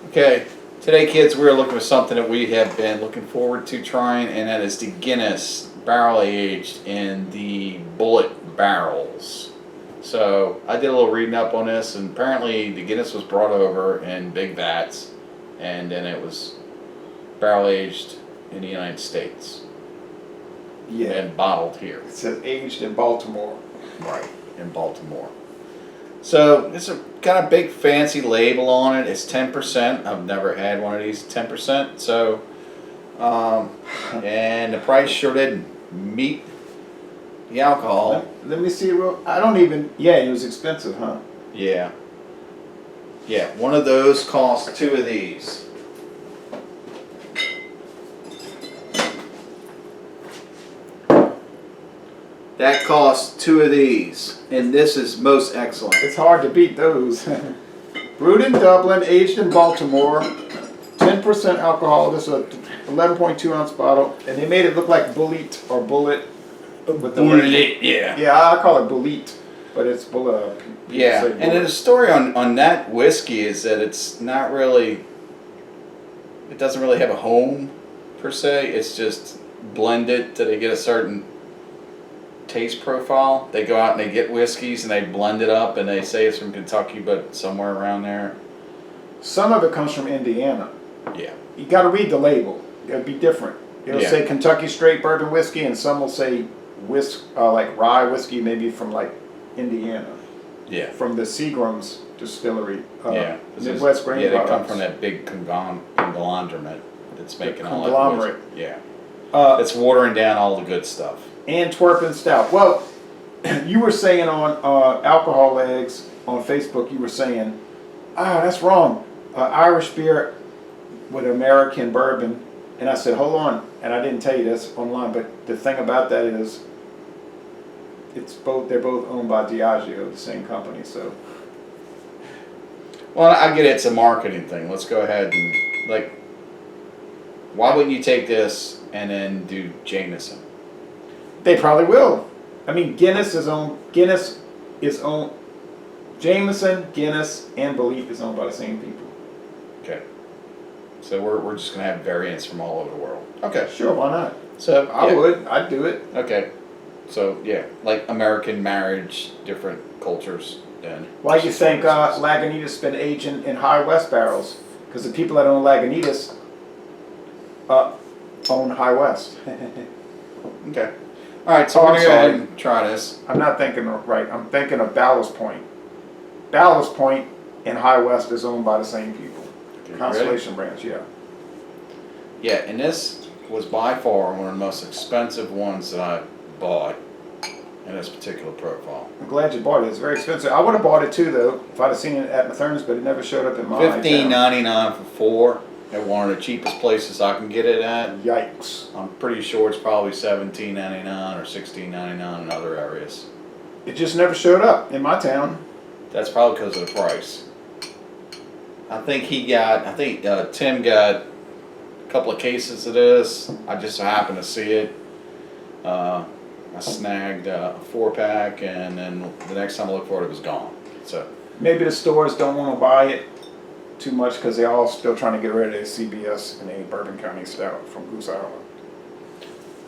Okay, today kids we're looking for something that we have been looking forward to trying, and that is the Guinness barrel aged in the Bulleit barrels. So I did a little reading up on this, and apparently the Guinness was brought over in big vats, and then it was barrel aged in the United States. Yeah. And bottled here. It says aged in Baltimore. Right, in Baltimore. So it's a kind of big fancy label on it. It's 10%. I've never had one of these 10%. So, and the price sure didn't meet the alcohol. Let me see. I don't even. Yeah, it was expensive, huh? Yeah. Yeah, one of those cost two of these. That costs two of these, and this is most excellent. It's hard to beat those. Brewed in Dublin, aged in Baltimore, 10% alcohol. This is a 11.2 ounce bottle, and they made it look like Bulleit or Bulleit. With the Bulleit, yeah. Yeah, I call it Bulleit, but it's Bulleit. Yeah, and then the story on that whiskey is that it's not really, it doesn't really have a home per se. It's just blended till they get a certain taste profile. They go out and they get whiskeys and they blend it up and they say it's from Kentucky, but somewhere around there. Some of it comes from Indiana. Yeah. You got to read the label. It'll be different. It'll say Kentucky straight bourbon whiskey, and some will say like rye whiskey, maybe from like Indiana. Yeah. From the Seagram's distillery. Yeah. Midwest grain Yeah, they products. come from that big conglomerate that's making all that conglomerate. whiskey. Yeah. It's watering down all the good stuff. Antwerpen stout. Well, you were saying on Alcohol Eggs on Facebook, you were saying, that's wrong. Irish beer with American bourbon. And I said, hold on. And I didn't tell you this online, but the thing about that is, they're both owned by Diageo, the same company. So, well, I get it's a marketing thing. Let's go ahead and why wouldn't you take this and then do Jameson? they probably will. I mean, Guinness is owned. Jameson, Guinness, and Bulleit is owned by the same people. Okay. So we're just gonna have variants from all over the world. Okay. Sure, why not? So I'd do it. Okay. So yeah, like American marriage, different cultures. Then. Why do you think Lagunitas been aging in High West barrels? Because the people that own Lagunitas own High West. Okay. All right. So we're gonna go ahead and try this. I'm not thinking right. I'm thinking of Ballast Point. Ballast Point and High West is owned by the same people. Okay, Constellation Branch, yeah. Yeah, and this was by far one of the most expensive ones that I bought in this particular profile. I'm glad you bought it. It's very expensive. I would have bought it too, though, if I'd have seen it at Matherne's, but it never showed up in my $15.99 for four at one of the cheapest places I can get it at. Yikes. I'm pretty sure it's probably $17.99 or $16.99 in other areas. It just never showed up in my town. That's probably because of the price. I think Tim got a couple of cases of this. I just so happened to see it. I snagged a 4-pack, and then the next time I looked for it, it was gone. So Maybe the stores don't want to buy it too much because they're all still trying to get rid of their CBS and a Bourbon County Stout from Goose Island.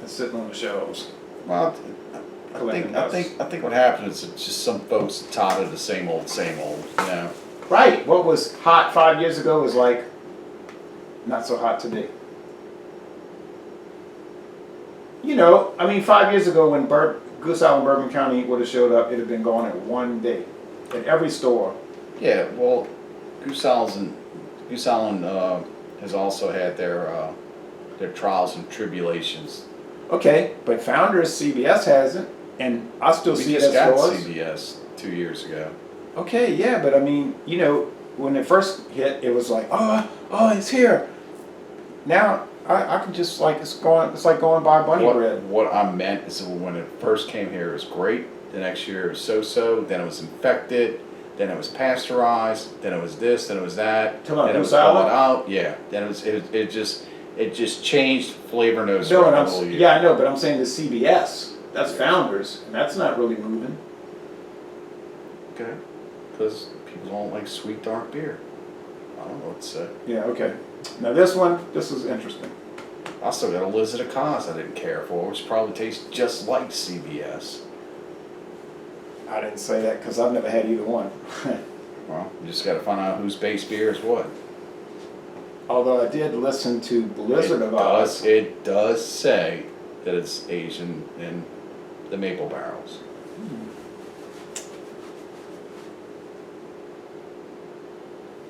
It's sitting on the shelves. well, I think what happened is it's just some folks tired of the same old, you know. Right. What was hot 5 years ago is like not so hot today. You know, I mean, 5 years ago when Goose Island, Bourbon County would have showed up, it'd have been gone in one day at every store. Yeah, well, Goose Island has also had their trials and tribulations. Okay, but Founders CBS hasn't, and I still see it just at got stores. CBS 2 years ago. Okay, yeah, but I mean, you know, when it first hit, it was like, oh, it's here. Now I can just it's like going by bunny bread. What I meant is when it first came here, it was great. The next year, it was so-so. Then it was infected. Then it was pasteurized. Then it was this. Then it was that. Come on, then it was thawed out. Yeah. Then it just changed flavor notes. No, I know, but I'm saying the CBS. That's Founders, and that's not really moving. Okay. Because people don't like sweet dark beer. I don't know what to say. Yeah, okay. Now this is interesting. I still got a Lizard of Cause I didn't care for, which probably tastes just like CVS. I didn't say that because I've never had either one. Well, you just got to find out whose base beer is what. Although I did listen to Blizzard of Oz. It does say that it's Asian in the maple barrels.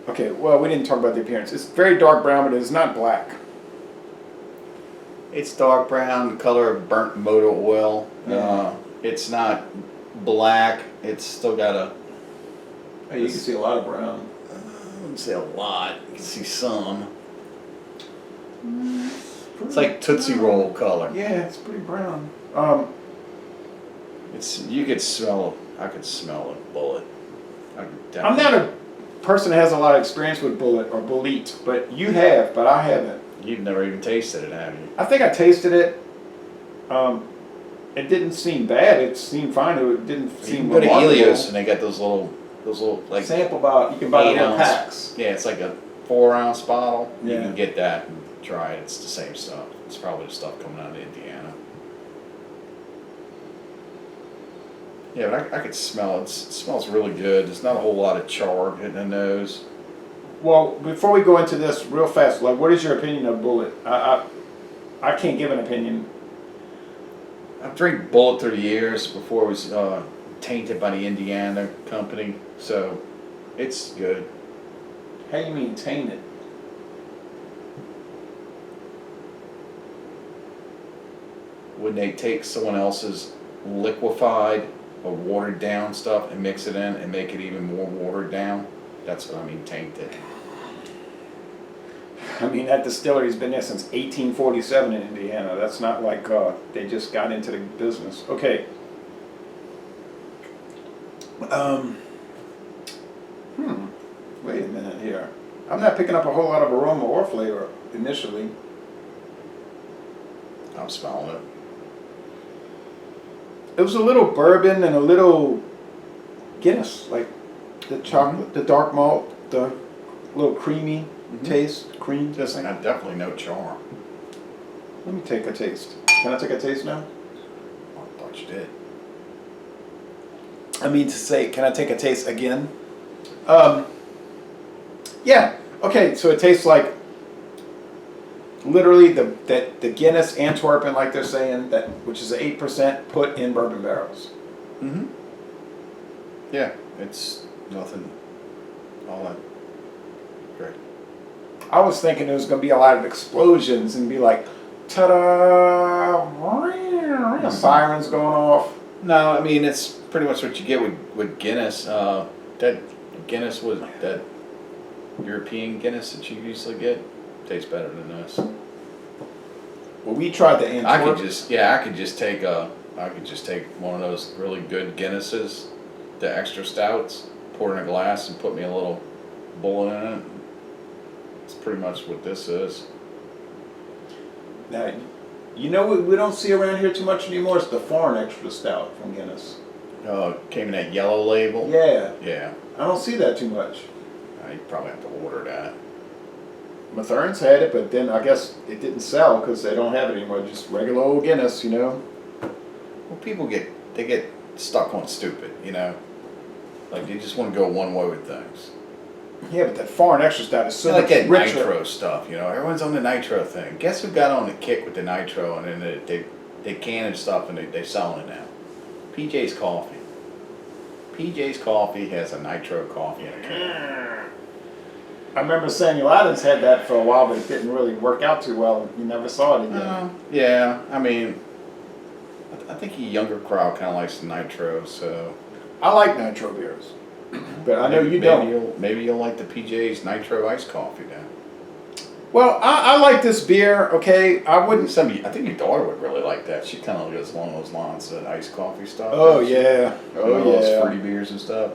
Okay, well, we didn't talk about the appearance. It's very dark brown, but it is not black. It's dark brown, the color of burnt motor oil. Yeah. It's not black. It's still got a. Hey, you can see a lot of brown. I wouldn't say a lot. You can see some. It's like Tootsie Roll color. Yeah, it's pretty brown. It's you could smell. I could smell a bullet. I'm not a person that has a lot of experience with Bulleit or Bulleit, but you have, but I haven't. You've never even tasted it, have you? I think I tasted it. It didn't seem bad. It seemed fine. It didn't You seem can go to remarkable. Helios and they got those little like Sample about, you can buy the 8 little ounce. packs. Yeah, it's like a 4-ounce bottle. You Yeah. can get that and try it. It's the same stuff. It's probably the stuff coming out of Indiana. Yeah, but I could smell it. It smells really good. There's not a whole lot of char hitting the nose. Well, before we go into this real fast, like, what is your opinion of Bulleit? I can't give an opinion. I've drank Bulleit through the years before it was tainted by the Indiana company, so it's good. How you mean tainted? When they take someone else's liquefied or watered down stuff and mix it in and make it even more watered down, that's what I mean tainted. I mean, that distillery's been there since 1847 in Indiana. That's not like they just got into the business. Okay. Wait a minute here. I'm not picking up a whole lot of aroma or flavor initially. I'm smelling it. It was a little bourbon and a little Guinness, like the chocolate, the dark malt, the little creamy taste, cream. Just definitely no char. Let me take a taste. Can I take a taste now? I thought you did. I mean to say, can I take a taste again? Yeah. Okay. So it tastes like literally the Guinness Antwerpen, like they're saying, that which is 8% put in bourbon barrels. Mm-hmm. Yeah, it's nothing all that great. I was thinking there was going to be a lot of explosions and be like, ta-da, sirens going off. No, I mean it's pretty much what you get with Guinness. That Guinness was that European Guinness that you usually get tastes better than this. Well, we tried the Antwerp. I could just take one of those really good Guinnesses, the extra stouts, pour it in a glass and put me a little Bulleit in it. It's pretty much what this is. Now, you know what we don't see around here too much anymore? It's the foreign extra stout from Guinness. Came in that yellow label. Yeah. Yeah. I don't see that too much. You probably have to order that. Mathern's had it, but then I guess it didn't sell because they don't have it anymore. Just regular old Guinness, you know. Well, people get stuck on stupid, you know. Like they just want to go one way with things. Yeah, but that foreign extra stout is so Like much that richer. nitro stuff, you know. Everyone's on the nitro thing. Guess who got on the kick with the nitro and then they canning stuff and they're selling it now? PJ's Coffee. PJ's Coffee has a nitro coffee in a can. I remember Samuel Adams had that for a while, but it didn't really work out too well. You never saw it again. Yeah, I mean, I think a younger crowd kind of likes the nitro, so. I like nitro beers, but I know you don't. Maybe you'll like the PJ's nitro iced coffee then. Well, I like this beer. Okay, I wouldn't. I think your daughter would really like that. She kind of goes along those lines, that iced coffee stuff. Oh yeah, Those fruity beers and stuff.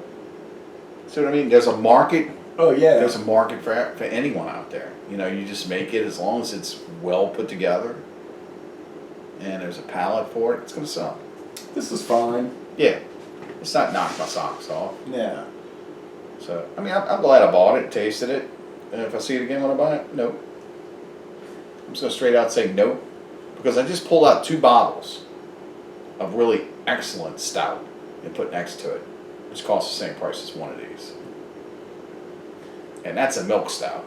See what I mean? There's a market. Oh yeah. There's a market for anyone out there. You know, you just make it as long as it's well put together, and there's a palate for it. It's gonna sell. This is fine. Yeah, it's not knocked my socks off. Yeah. So I mean, I'm glad I bought it, tasted it. And if I see it again when I buy it, nope. I'm just gonna straight out say nope, because I just pulled out 2 bottles of really excellent stout and put next to it, which costs the same price as one of these. And that's a milk stout.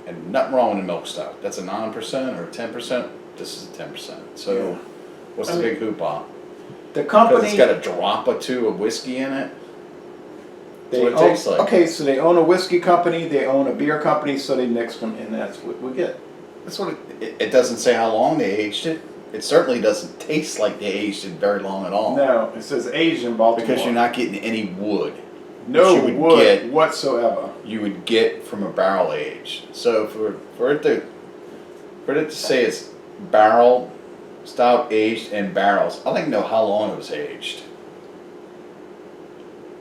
And nothing wrong with a milk stout. That's a 9% or 10%. This is a 10%. So Yeah. what's the big hoopah? The Because company, it's got a drop or 2 of whiskey in it. That's what it own, tastes like. okay, so they own a whiskey company, they own a beer company, so they mix them, and that's what we get. That's what it doesn't say how long they aged it. It certainly doesn't taste like they aged it very long at all. No, it says aged in Baltimore. Because you're not getting any wood. no you would wood get- whatsoever. You would get from a barrel aged. So for it to say it's barrel stout aged in barrels, I'd like to know how long it was aged.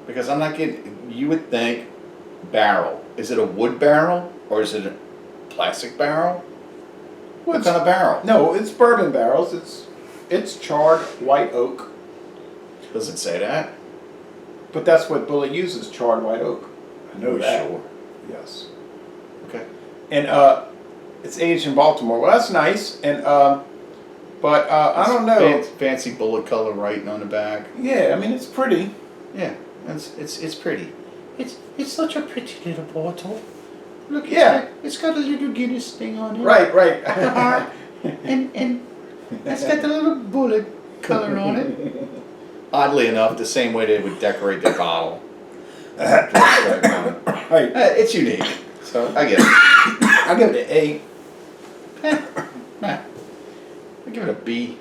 Because I'm not getting. You would think barrel. Is it a wood barrel or is it a plastic barrel? What kind of barrel? No, it's bourbon barrels. It's charred white oak, Does it say that? but that's what Bulleit uses, charred white oak. I know Are you that. sure? Yes. Okay. And it's aged in Baltimore. Well, that's nice. And but I don't know. Fancy bullet color writing on the back. Yeah, I mean it's pretty. Yeah, it's pretty. It's such a pretty little bottle. Look, Yeah. it's got a little Guinness thing on it. Right, right. The heart, and it's got the little bullet color on it. Oddly enough, the same way they would decorate their bottle. Right. It's unique, so I get it. I give it an I give it a B.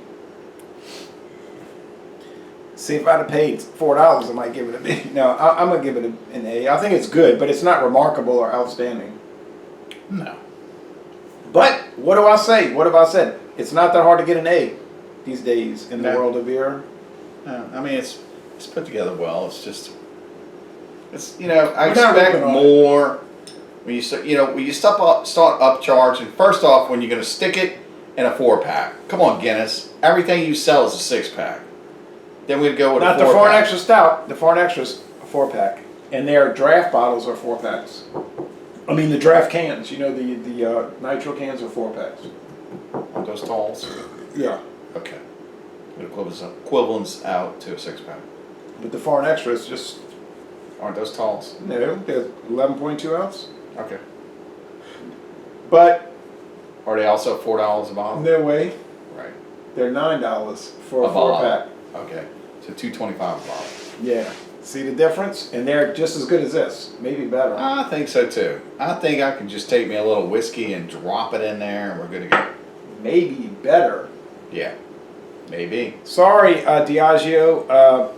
See, if I'd have paid $4, I might give it a B. No, I'm gonna give it an A. I think it's good, but it's not remarkable or outstanding. No. But what do I say? What have I said? It's not that hard to get an A these days in the No. world of beer. No, I mean it's put together well. It's just I We're not expect ripping on it. more when you start upcharging. First off, when you're gonna stick it in a 4-pack. Come on, Guinness. Everything you sell is a 6-pack. Then we'd go with Not a the 4-pack. Foreign Extra Stout. The Foreign Extra's a 4-pack, and their draft bottles are 4-packs. I mean the draft cans. You know the nitro cans are 4-packs. Aren't those talls? Yeah. Okay. It equivalents out to a 6-pack. But the Foreign Extra is just Aren't those talls? no. They're 11.2 ounce. Okay. But Are they also $4 a bottle? no way. Right. They're $9 for a bottle. 4-pack. Okay. So $2.25 a bottle. Yeah. See the difference? And they're just as good as this. Maybe better. I think so too. I think I can just take me a little whiskey and drop it in there, and we're good to go. Maybe better. Yeah. Maybe. Sorry, Diageo.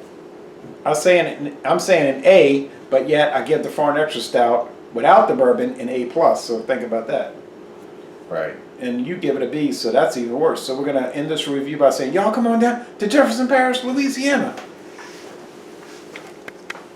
I'm saying an A, but yet I give the Foreign Extra Stout without the bourbon an A+. So think about that. Right. And you give it a B, so that's even worse. So we're gonna end this review by saying, y'all come on down to Jefferson Parish, Louisiana.